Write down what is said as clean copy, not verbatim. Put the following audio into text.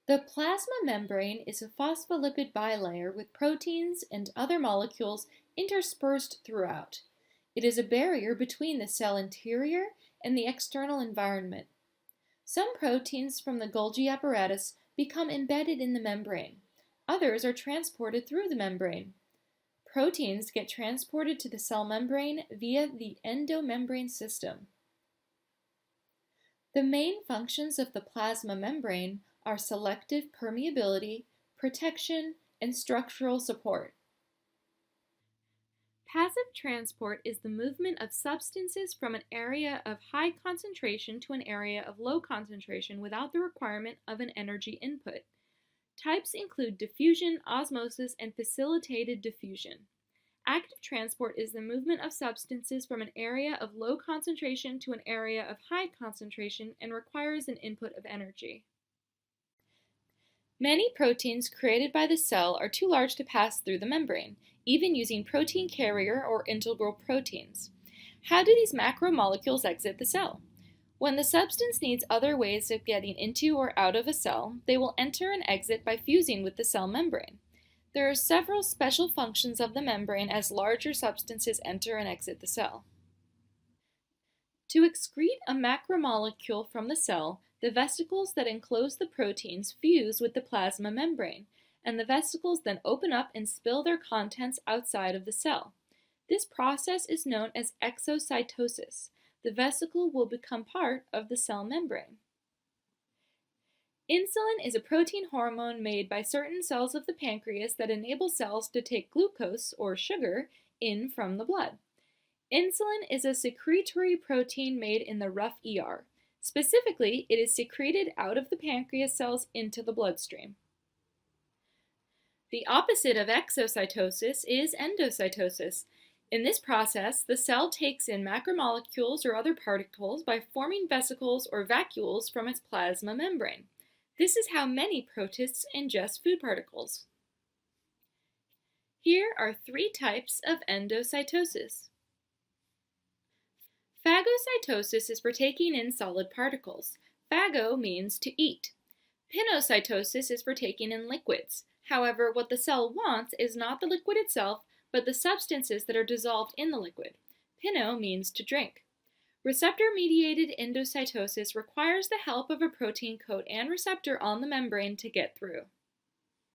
The plasma membrane is a phospholipid bilayer with proteins and other molecules interspersed throughout. It is a barrier between the cell interior and the external environment. Some proteins from the Golgi apparatus become embedded in the membrane. Others are transported through the membrane. Proteins get transported to the cell membrane via the endomembrane system. The main functions of the plasma membrane are selective permeability, protection, and structural support. Passive transport is the movement of substances from an area of high concentration to an area of low concentration without the requirement of an energy input. Types include diffusion, osmosis, and facilitated diffusion. Active transport is the movement of substances from an area of low concentration to an area of high concentration and requires an input of energy. Many proteins created by the cell are too large to pass through the membrane, even using protein carrier or integral proteins. How do these macromolecules exit the cell? When the substance needs other ways of getting into or out of a cell, they will enter and exit by fusing with the cell membrane. There are several special functions of the membrane as larger substances enter and exit the cell. To excrete a macromolecule from the cell, the vesicles that enclose the proteins fuse with the plasma membrane, and the vesicles then open up and spill their contents outside of the cell. This process is known as exocytosis. The vesicle will become part of the cell membrane. Insulin is a protein hormone made by certain cells of the pancreas that enable cells to take glucose, or sugar, in from the blood. Insulin is a secretory protein made in the rough ER. Specifically, it is secreted out of the pancreas cells into the bloodstream. The opposite of exocytosis is endocytosis. In this process, the cell takes in macromolecules or other particles by forming vesicles or vacuoles from its plasma membrane. This is how many protists ingest food particles. Here are 3 types of endocytosis. Phagocytosis is for taking in solid particles. Phago means to eat. Pinocytosis is for taking in liquids. However, what the cell wants is not the liquid itself, but the substances that are dissolved in the liquid. Pino means to drink. Receptor-mediated endocytosis requires the help of a protein coat and receptor on the membrane to get through.